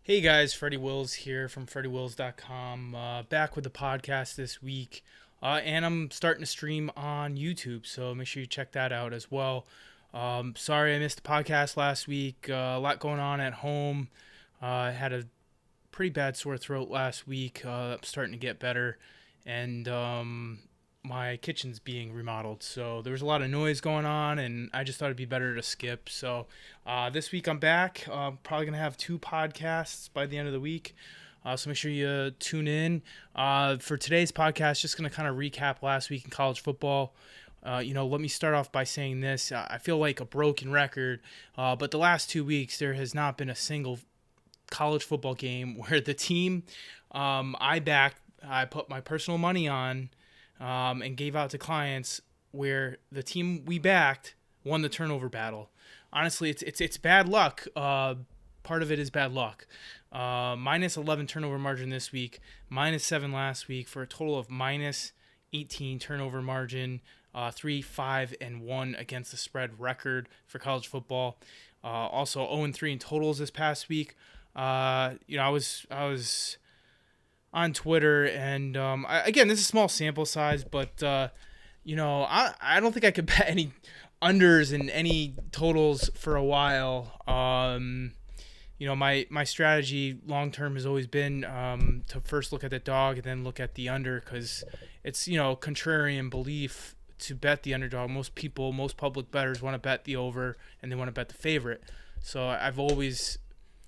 Hey guys, Freddy Wills here from FreddyWills.com. Back with the podcast this week. And I'm starting to stream on YouTube, so make sure you check that out as well. Sorry I missed the podcast last week. A lot going on at home. I had a pretty bad sore throat last week. I'm starting to get better. And my kitchen's being remodeled, so there was a lot of noise going on, and I just thought it'd be better to skip. So this week I'm back. Probably gonna have two podcasts by the end of the week. So make sure you tune in. For today's podcast, just gonna kind of recap last week in college football. Let me start off by saying this. I feel like a broken record, but the last 2 weeks there has not been a single college football game where the team I put my personal money on and gave out to clients where the team we backed won the turnover battle. Honestly, it's bad luck. Part of it is bad luck. Minus 11 turnover margin this week, minus 7 last week, for a total of minus 18 turnover margin. 3-5-1 against the spread record for college football. Also 0-3 in totals this past week. I was on Twitter, and again, this is a small sample size, but I don't think I could bet any unders and any totals for a while. My strategy long term has always been to first look at the dog and then look at the under, because it's contrarian belief to bet the underdog. Most public bettors want to bet the over, and they want to bet the favorite. So I've always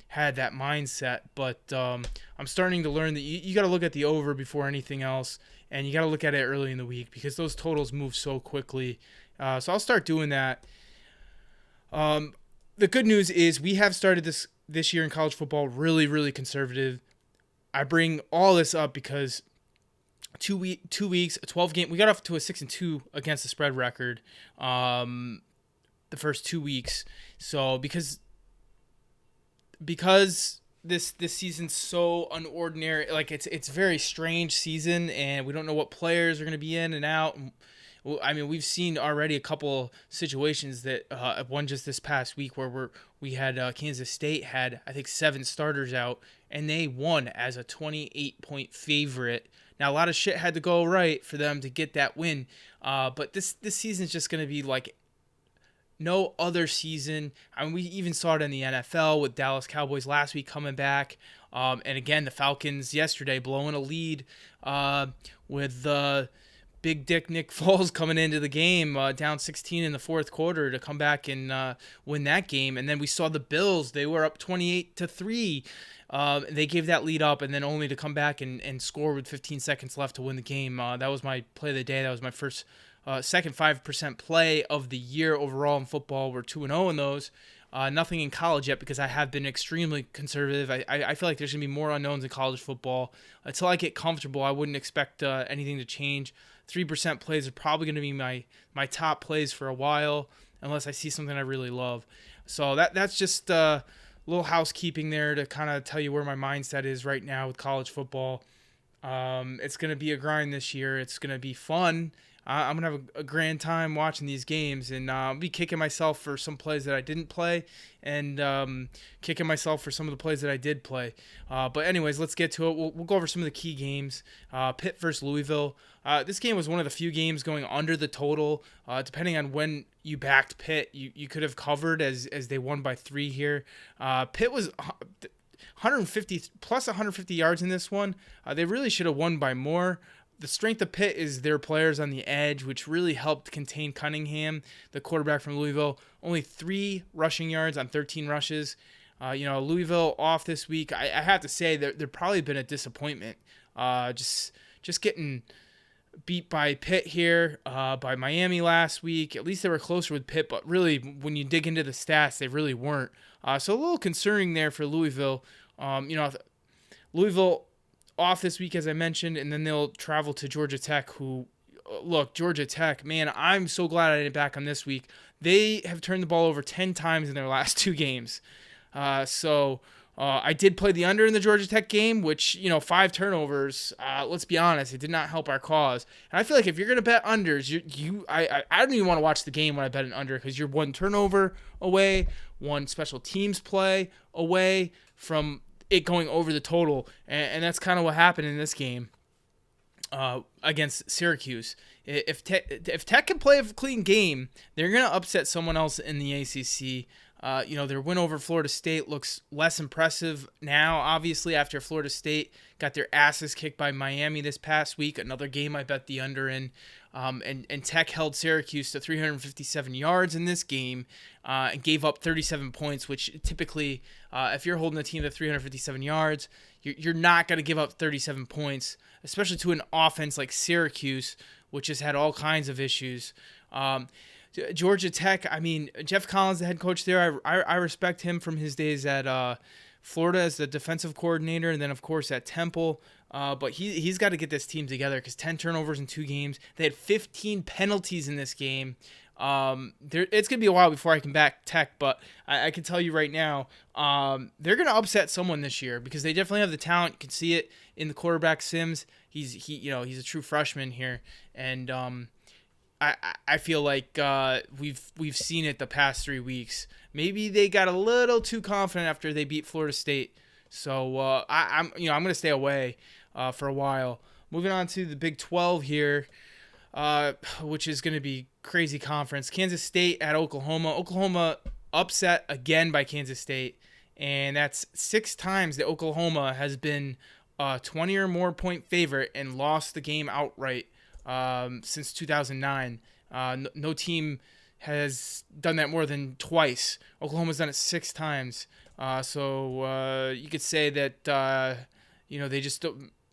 had that mindset, but I'm starting to learn that you got to look at the over before anything else, and you got to look at it early in the week because those totals move so quickly. So I'll start doing that. The good news is we have started this year in college football really, really conservative. I bring all this up because 2 weeks, a 12 game, we got off to a 6-2 against the spread record the first 2 weeks. So because this season's so unordinary, like it's a very strange season, and we don't know what players are going to be in and out. I mean, we've seen already a couple situations that one just this past week where we had Kansas State had, I think, 7 starters out, and they won as a 28-point favorite. Now, a lot of shit had to go right for them to get that win, but this season's just going to be like no other season. I mean, we even saw it in the NFL with Dallas Cowboys last week coming back. And again, the Falcons yesterday blowing a lead with big dick Nick Foles coming into the game down 16 in the fourth quarter to come back and win that game. And then we saw the Bills. They were up 28-3. They gave that lead up, and then only to come back and score with 15 seconds left to win the game. That was my play of the day. That was my second 5% play of the year overall in football. We're 2-0 in those. Nothing in college yet because I have been extremely conservative. I feel like there's going to be more unknowns in college football. Until I get comfortable, I wouldn't expect anything to change. 3% plays are probably going to be my top plays for a while unless I see something I really love. So that's just a little housekeeping there to kind of tell you where my mindset is right now with college football. It's going to be a grind this year. It's going to be fun. I'm going to have a grand time watching these games, and I'll be kicking myself for some plays that I didn't play, and kicking myself for some of the plays that I did play. But anyways, let's get to it. We'll go over some of the key games. Pitt versus Louisville. This game was one of the few games going under the total. Depending on when you backed Pitt, you could have covered as they won by 3 here. Pitt was 150 yards in this one. They really should have won by more. The strength of Pitt is their players on the edge, which really helped contain Cunningham, the quarterback from Louisville. Only 3 rushing yards on 13 rushes. Louisville off this week. I have to say they're probably been a disappointment. Just getting beat by Pitt here, by Miami last week. At least they were closer with Pitt, but really, when you dig into the stats, they really weren't. So a little concerning there for Louisville. Louisville off this week, as I mentioned, and then they'll travel to Georgia Tech, Georgia Tech, man, I'm so glad I didn't back them this week. They have turned the ball over 10 times in their last 2 games. I did play the under in the Georgia Tech game, which, 5 turnovers, let's be honest, it did not help our cause. And I feel like if you're going to bet unders, I don't even want to watch the game when I bet an under, because you're 1 turnover away, 1 special teams play away from it going over the total, and that's kind of what happened in this game against Syracuse. If Tech can play a clean game, they're going to upset someone else in the ACC. Their win over Florida State looks less impressive now, obviously, after Florida State got their asses kicked by Miami this past week. Another game I bet the under in. And Tech held Syracuse to 357 yards in this game and gave up 37 points, which typically, if you're holding a team to 357 yards, you're not going to give up 37 points, especially to an offense like Syracuse, which has had all kinds of issues. Georgia Tech, I mean, Jeff Collins, the head coach there, I respect him from his days at Florida as the defensive coordinator, and then, of course, at Temple. But he's got to get this team together because 10 turnovers in 2 games. They had 15 penalties in this game. It's going to be a while before I can back Tech, but I can tell you right now, they're going to upset someone this year because they definitely have the talent. You can see it in the quarterback Sims. He's a true freshman here, and I feel like we've seen it the past 3 weeks. Maybe they got a little too confident after they beat Florida State. So I'm going to stay away for a while. Moving on to the Big 12 here, which is going to be crazy conference. Kansas State at Oklahoma. Oklahoma upset again by Kansas State, and that's 6 times that Oklahoma has been a 20 or more point favorite and lost the game outright since 2009. No team has done that more than twice. Oklahoma's done it 6 times. So you could say that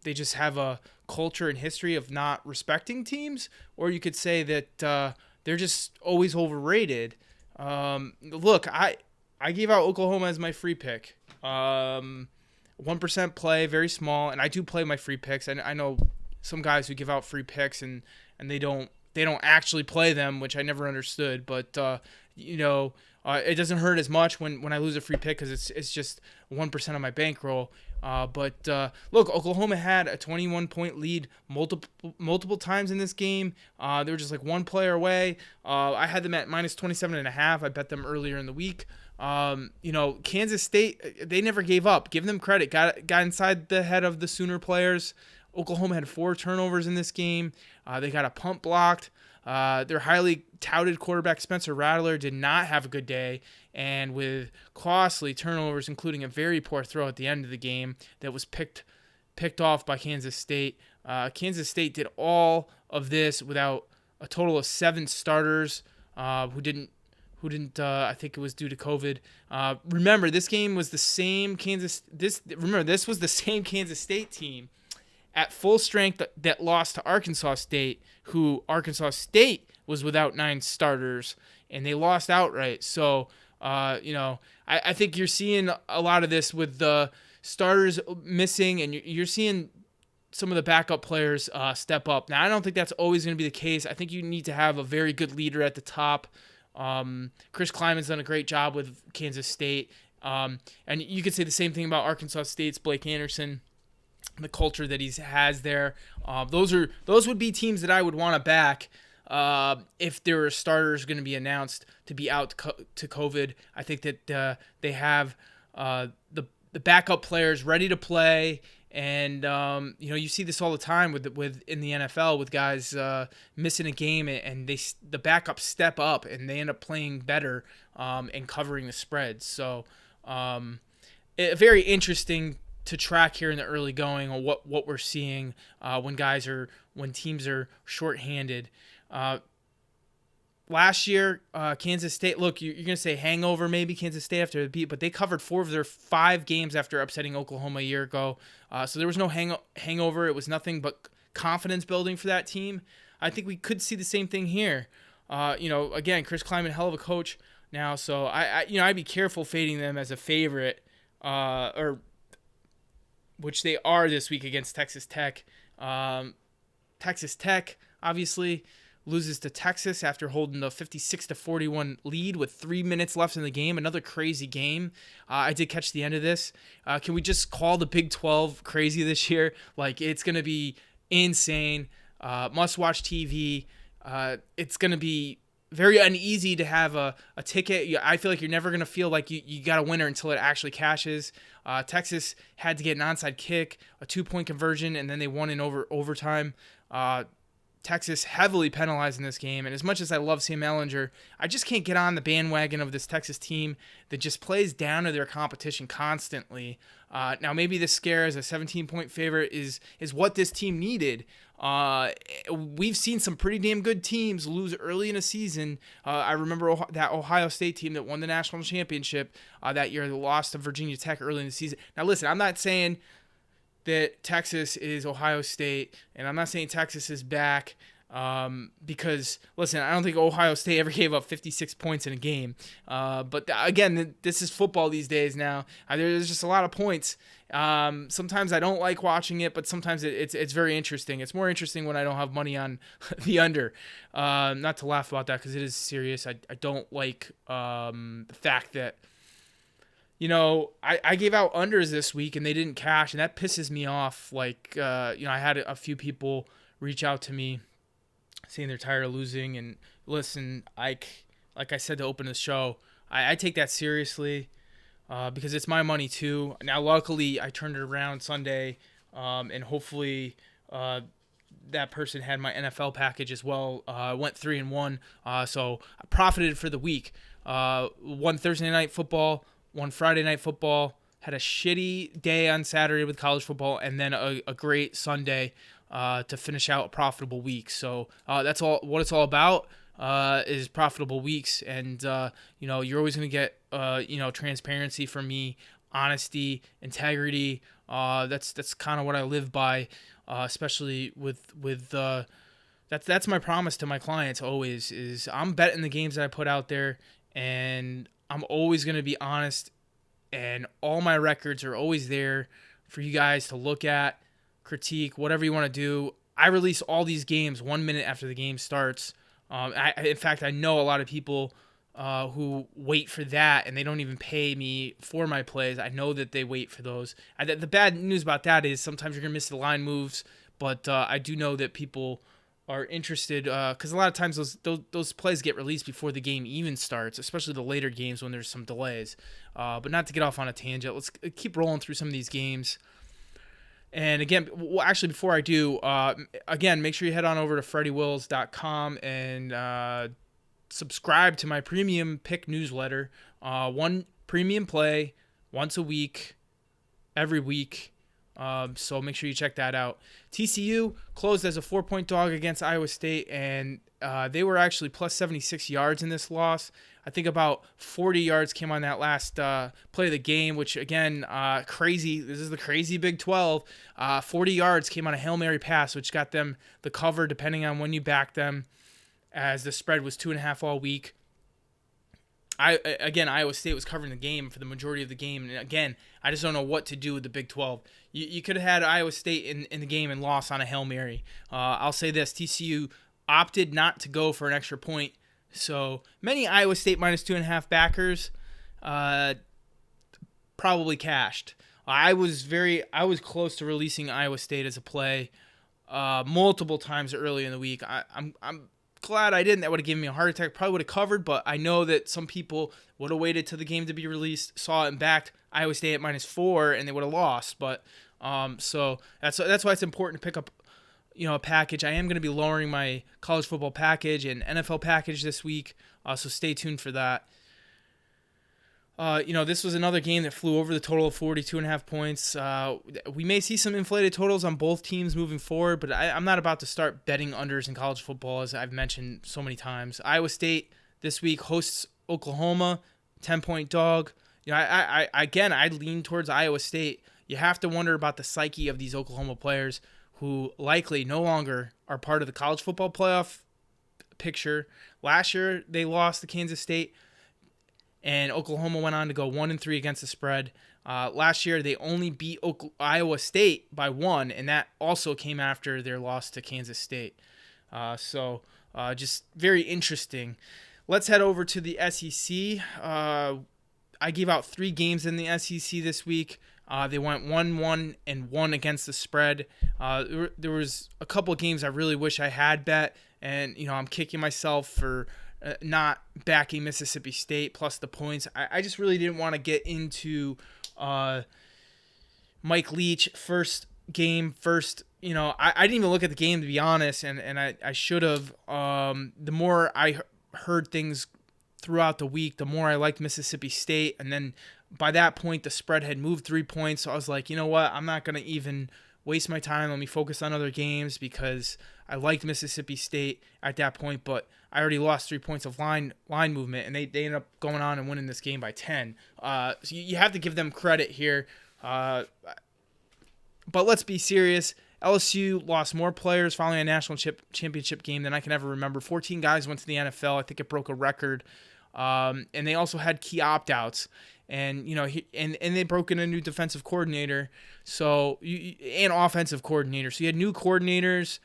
they just have a culture and history of not respecting teams, or you could say that they're just always overrated. Look, I gave out Oklahoma as my free pick. 1% play, very small, and I do play my free picks. I know some guys who give out free picks and they don't actually play them, which I never understood. But it doesn't hurt as much when I lose a free pick because it's just 1% of my bankroll. But look, Oklahoma had a 21-point lead multiple times in this game. They were just like one player away. I had them at minus 27.5. I bet them earlier in the week. Kansas State, they never gave up. Give them credit. Got inside the head of the Sooner players. Oklahoma had 4 turnovers in this game. They got a punt blocked. Their highly touted quarterback Spencer Rattler did not have a good day, and with costly turnovers, including a very poor throw at the end of the game that was picked off by Kansas State. Kansas State did all of this without a total of 7 starters who didn't. I think it was due to COVID. Remember, this game was the same this was the same Kansas State team at full strength that lost to Arkansas State, who Arkansas State was without 9 starters, and they lost outright. So, I think you're seeing a lot of this with the starters missing, and you're seeing some of the backup players step up. Now, I don't think that's always going to be the case. I think you need to have a very good leader at the top. Chris Kleiman's done a great job with Kansas State. And you could say the same thing about Arkansas State's Blake Anderson. The culture that he has there, those would be teams that I would want to back if there were starters going to be announced to be out to COVID. I think that they have the backup players ready to play, and you see this all the time with in the NFL with guys missing a game, and the backups step up and they end up playing better and covering the spreads. So very interesting to track here in the early going on what we're seeing when teams are shorthanded. Last year, Kansas State, look, you're going to say hangover maybe Kansas State after the beat, but they covered 4 of their 5 games after upsetting Oklahoma a year ago. So there was no hangover. It was nothing but confidence building for that team. I think we could see the same thing here. Again, Chris Kleiman, hell of a coach now, so I'd be careful fading them as a favorite, which they are this week against Texas Tech. Texas Tech, obviously, loses to Texas after holding the 56-41 lead with 3 minutes left in the game. Another crazy game. I did catch the end of this. Can we just call the Big 12 crazy this year? Like, it's going to be insane. Must-watch TV. It's going to be very uneasy to have a ticket. I feel like you're never going to feel like you got a winner until it actually cashes. Texas had to get an onside kick, a 2-point conversion, and then they won in overtime. Texas heavily penalized in this game, and as much as I love Sam Ellinger, I just can't get on the bandwagon of this Texas team that just plays down to their competition constantly. Now, maybe this scare as a 17-point favorite is what this team needed. We've seen some pretty damn good teams lose early in a season. I remember that Ohio State team that won the national championship that year, that lost to Virginia Tech early in the season. Now, listen, I'm not saying that Texas is Ohio State, and I'm not saying Texas is back, because, listen, I don't think Ohio State ever gave up 56 points in a game. But again, this is football these days now. There's just a lot of points. Sometimes I don't like watching it, but sometimes it's very interesting. It's more interesting when I don't have money on the under. Not to laugh about that, because it is serious. I don't like the fact that, I gave out unders this week and they didn't cash, and that pisses me off. Like, I had a few people reach out to me saying they're tired of losing. And listen, like I said to open the show, I take that seriously because it's my money too. Now, luckily, I turned it around Sunday, and hopefully that person had my NFL package as well. I went 3-1, so I profited for the week. One Thursday night football, one Friday night football, had a shitty day on Saturday with college football, and then a great Sunday to finish out a profitable week. So that's all. What it's all about is profitable weeks, and you're always going to get transparency from me, honesty, integrity. That's kind of what I live by, especially with that's my promise to my clients always, is I'm betting the games that I put out there, and I'm always going to be honest, and all my records are always there for you guys to look at, critique, whatever you want to do. I release all these games 1 minute after the game starts. In fact, I know a lot of people who wait for that, and they don't even pay me for my plays. I know that they wait for those. The bad news about that is sometimes you're going to miss the line moves, but I do know that people are interested, because a lot of times those plays get released before the game even starts, especially the later games when there's some delays. But not to get off on a tangent, let's keep rolling through some of these games. And again, actually, before I do, again, make sure you head on over to freddywills.com and subscribe to my premium pick newsletter. One premium play once a week, every week. So make sure you check that out. TCU closed as a 4-point dog against Iowa State, and they were actually plus 76 yards in this loss. I think about 40 yards came on that last play of the game, which, again, crazy. This is the crazy Big 12. 40 yards came on a Hail Mary pass, which got them the cover depending on when you back them, as the spread was 2.5 all week. Iowa State was covering the game for the majority of the game. And again, I just don't know what to do with the Big 12. You could have had Iowa State in the game and lost on a Hail Mary. I'll say this, TCU opted not to go for an extra point. So many Iowa State minus 2.5 backers probably cashed. I was close to releasing Iowa State as a play multiple times early in the week. I'm glad I didn't. That would have given me a heart attack. Probably would have covered, but I know that some people would have waited till the game to be released, saw it and backed Iowa State at -4, and they would have lost. But so that's why it's important to pick up a package. I am going to be lowering my college football package and NFL package this week, so stay tuned for that. This was another game that flew over the total of 42.5 points. We may see some inflated totals on both teams moving forward, but I'm not about to start betting unders in college football, as I've mentioned so many times. Iowa State this week hosts Oklahoma, 10-point dog. I lean towards Iowa State. You have to wonder about the psyche of these Oklahoma players, who likely no longer are part of the college football playoff picture. Last year, they lost to Kansas State, and Oklahoma went on to go 1-3 against the spread. Last year, they only beat Iowa State by 1, and that also came after their loss to Kansas State. So just very interesting. Let's head over to the SEC. I gave out 3 games in the SEC this week. They went 1-1 against the spread. There was a couple of games I really wish I had bet, and I'm kicking myself for not backing Mississippi State plus the points. I just really didn't want to get into Mike Leach first game first. I didn't even look at the game, to be honest, and I should have. The more I heard things throughout the week, the more I liked Mississippi State, and then by that point the spread had moved 3 points, so I was like, you know what, I'm not going to even waste my time. Let me focus on other games, because I liked Mississippi State at that point, but I already lost 3 points of line movement, and they ended up going on and winning this game by 10. So you have to give them credit here. But let's be serious. LSU lost more players following a national championship game than I can ever remember. 14 guys went to the NFL. I think it broke a record. And they also had key opt-outs. And and they broke in a new defensive coordinator, and offensive coordinator. So you had new coordinators,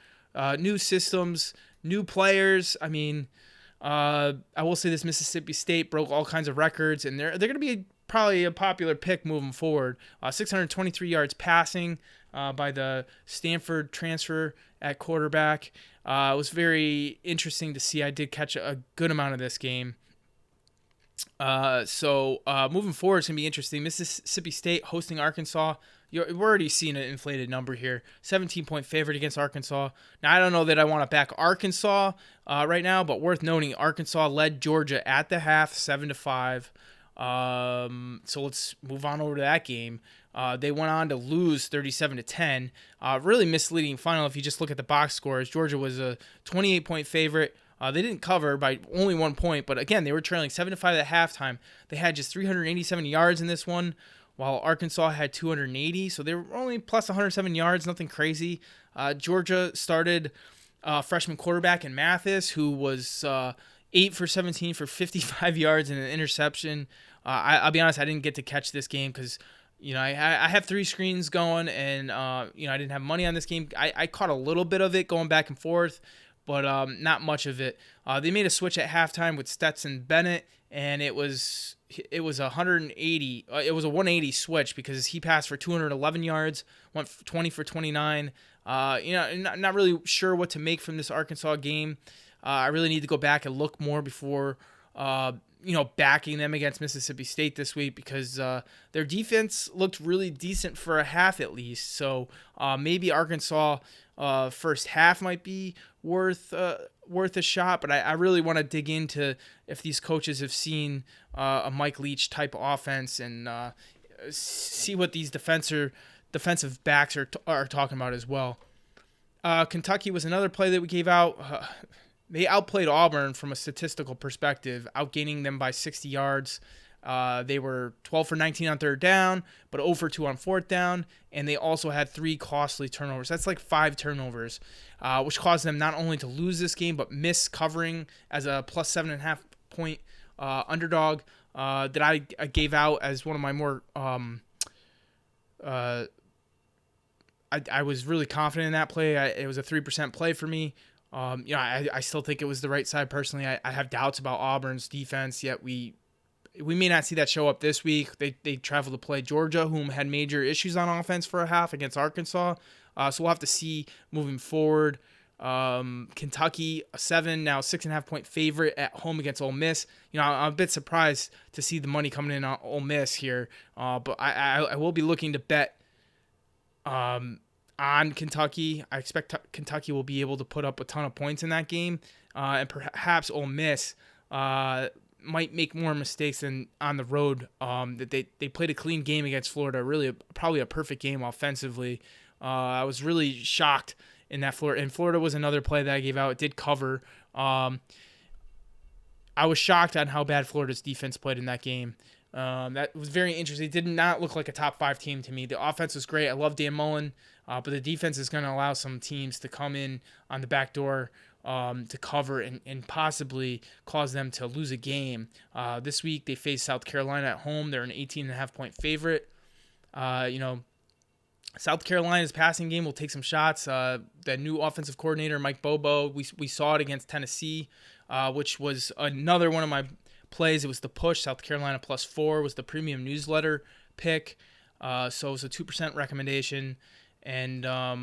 new systems, new players. I mean, I will say this: Mississippi State broke all kinds of records, and they're going to be probably a popular pick moving forward. 623 yards passing by the Stanford transfer at quarterback. It was very interesting to see. I did catch a good amount of this game. So moving forward, it's going to be interesting. Mississippi State hosting Arkansas. We're already seeing an inflated number here. 17-point favorite against Arkansas. Now, I don't know that I want to back Arkansas right now, but worth noting, Arkansas led Georgia at the half, 7-5. So let's move on over to that game. They went on to lose 37-10. Really misleading final if you just look at the box scores. Georgia was a 28-point favorite. They didn't cover by only 1 point, but again, they were trailing 7-5 at halftime. They had just 387 yards in this one, while Arkansas had 280, so they were only plus 107 yards, nothing crazy. Georgia started freshman quarterback in Mathis, who was 8 for 17 for 55 yards and an interception. I'll be honest, I didn't get to catch this game because I have 3 screens going, and I didn't have money on this game. I caught a little bit of it going back and forth, but not much of it. They made a switch at halftime with Stetson Bennett, and it was 180. It was a 180 switch because he passed for 211 yards, went 20 for 29. Not really sure what to make from this Arkansas game. I really need to go back and look more before backing them against Mississippi State this week, because their defense looked really decent for a half at least. So maybe Arkansas first half might be worth a shot, but I really want to dig into if these coaches have seen a Mike Leach type offense and see what these defensive backs are talking about as well. Kentucky was another play that we gave out. They outplayed Auburn from a statistical perspective, outgaining them by 60 yards. They were 12 for 19 on third down, but 0 for 2 on fourth down, and they also had 3 costly turnovers. That's like 5 turnovers, which caused them not only to lose this game, but miss covering as a plus 7.5 point underdog that I gave out as one of my more I was really confident in that play. It was a 3% play for me. I still think it was the right side personally. I have doubts about Auburn's defense, yet we may not see that show up this week. They travel to play Georgia, whom had major issues on offense for a half against Arkansas. So we'll have to see moving forward. Kentucky, a 6.5 point favorite at home against Ole Miss. I'm a bit surprised to see the money coming in on Ole Miss here. But I will be looking to bet on Kentucky. I expect Kentucky will be able to put up a ton of points in that game, and perhaps Ole Miss might make more mistakes than on the road. That they played a clean game against Florida, really probably a perfect game offensively. I was really shocked in that Florida, and Florida was another play that I gave out. It did cover. I was shocked on how bad Florida's defense played in that game. That was very interesting. It did not look like a top 5 team to me. The offense was great. I love Dan Mullen, but the defense is going to allow some teams to come in on the back door to cover and possibly cause them to lose a game. This week they face South Carolina at home. They're an 18.5 point favorite. South Carolina's passing game will take some shots. The new offensive coordinator, Mike Bobo, we saw it against Tennessee, which was another one of my plays. It was the push. South Carolina +4 was the premium newsletter pick. So it was a 2% recommendation. And I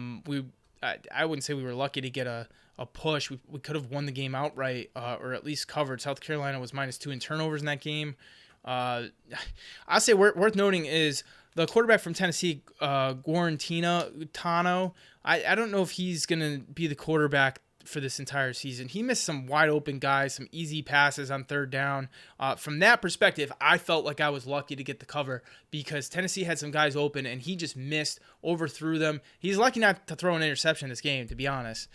wouldn't say we were lucky to get a a push. We could have won the game outright, or at least covered. South Carolina was -2 in turnovers in that game. I'll say worth noting is the quarterback from Tennessee, Tano. I don't know if he's going to be the quarterback for this entire season. He missed some wide open guys, some easy passes on third down. From that perspective, I felt like I was lucky to get the cover because Tennessee had some guys open and he just missed, overthrew them. He's lucky not to throw an interception this game, to be honest.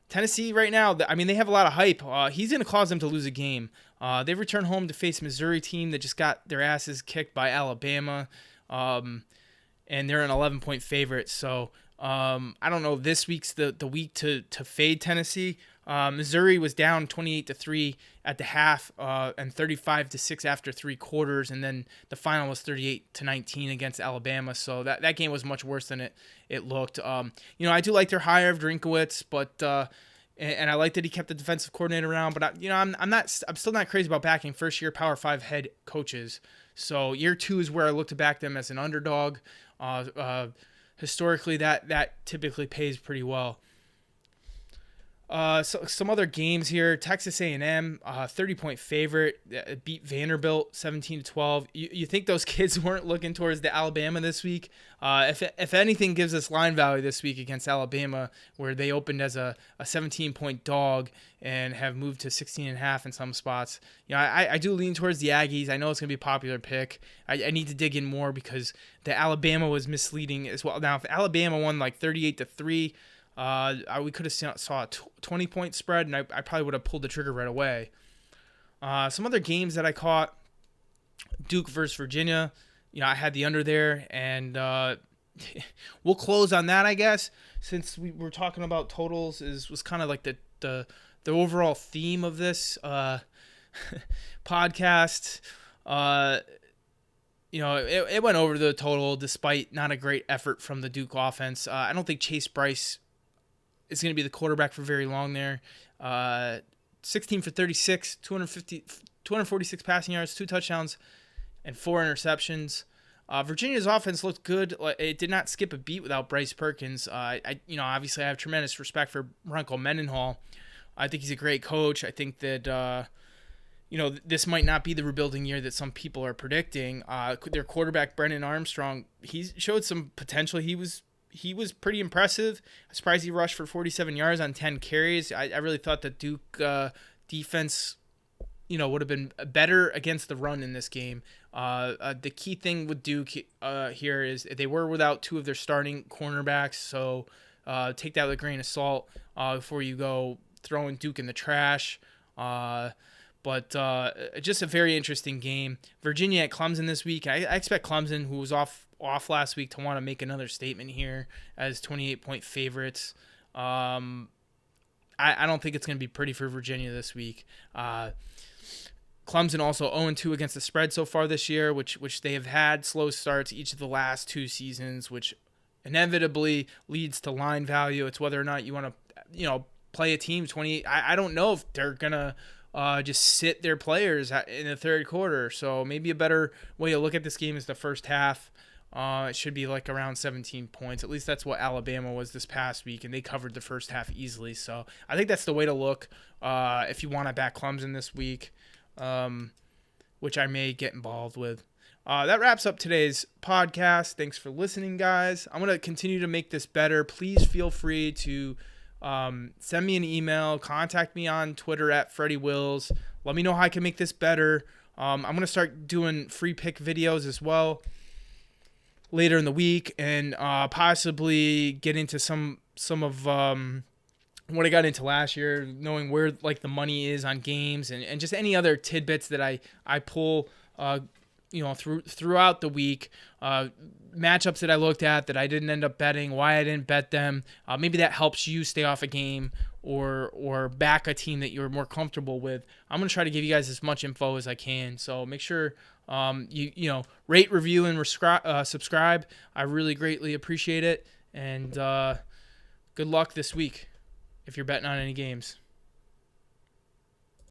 Tennessee right now, I mean, they have a lot of hype. He's going to cause them to lose a game. They return home to face Missouri team that just got their asses kicked by Alabama, and they're an 11-point favorite. So I don't know. This week's the week to fade Tennessee. Missouri was down 28-3 at the half and 35-6 after 3 quarters, and then the final was 38-19 against Alabama. So that game was much worse than it looked. I do like their hire of Drinkowitz, but and I like that he kept the defensive coordinator around. But I'm still not crazy about backing first-year Power 5 head coaches. So year 2 is where I look to back them as an underdog. Historically, that typically pays pretty well. So some other games here. Texas A&M, 30-point favorite, beat Vanderbilt 17-12. You think those kids weren't looking towards the Alabama this week? If anything gives us line value this week against Alabama, where they opened as a 17-point dog and have moved to 16.5 in some spots. I do lean towards the Aggies. I know it's going to be a popular pick. I need to dig in more because the Alabama was misleading as well. Now, if Alabama won like 38-3, we could have saw a 20-point spread, and I probably would have pulled the trigger right away. Some other games that I caught, Duke versus Virginia. I had the under there, and we'll close on that, I guess, since we were talking about totals. Was kind of like the overall theme of this podcast. It went over the total despite not a great effort from the Duke offense. I don't think Chase Bryce is going to be the quarterback for very long there. 16 for 36, 246 passing yards, 2 touchdowns, and 4 interceptions. Virginia's offense looked good. It did not skip a beat without Bryce Perkins. Obviously I have tremendous respect for Bronco Mendenhall. I think he's a great coach. I think that this might not be the rebuilding year that some people are predicting. Their quarterback, Brennan Armstrong, he showed some potential. He was pretty impressive. I'm surprised he rushed for 47 yards on 10 carries. I really thought that Duke defense, would have been better against the run in this game. The key thing with Duke here is they were without 2 of their starting cornerbacks, so take that with a grain of salt before you go throwing Duke in the trash. But just a very interesting game. Virginia at Clemson this week. I expect Clemson, who was off last week, to want to make another statement here as 28-point favorites. I don't think it's going to be pretty for Virginia this week. Clemson also 0-2 against the spread so far this year, which they have had slow starts each of the last 2 seasons, which inevitably leads to line value. It's whether or not you want to, play a team 28. I don't know if they're going to just sit their players in the third quarter. So maybe a better way to look at this game is the first half. It should be like around 17 points. At least that's what Alabama was this past week, and they covered the first half easily. So I think that's the way to look if you want to back Clemson this week, which I may get involved with. That wraps up today's podcast. Thanks for listening, guys. I'm going to continue to make this better. Please feel free to send me an email, contact me on Twitter at Freddy Wills. Let me know how I can make this better. I'm going to start doing free pick videos as well later in the week, and possibly get into some of what I got into last year, knowing where like the money is on games and just any other tidbits that I pull throughout the week, matchups that I looked at that I didn't end up betting, why I didn't bet them. Maybe that helps you stay off a game or back a team that you're more comfortable with. I'm going to try to give you guys as much info as I can. So make sure you rate, review, and subscribe. I really greatly appreciate it. And good luck this week if you're betting on any games.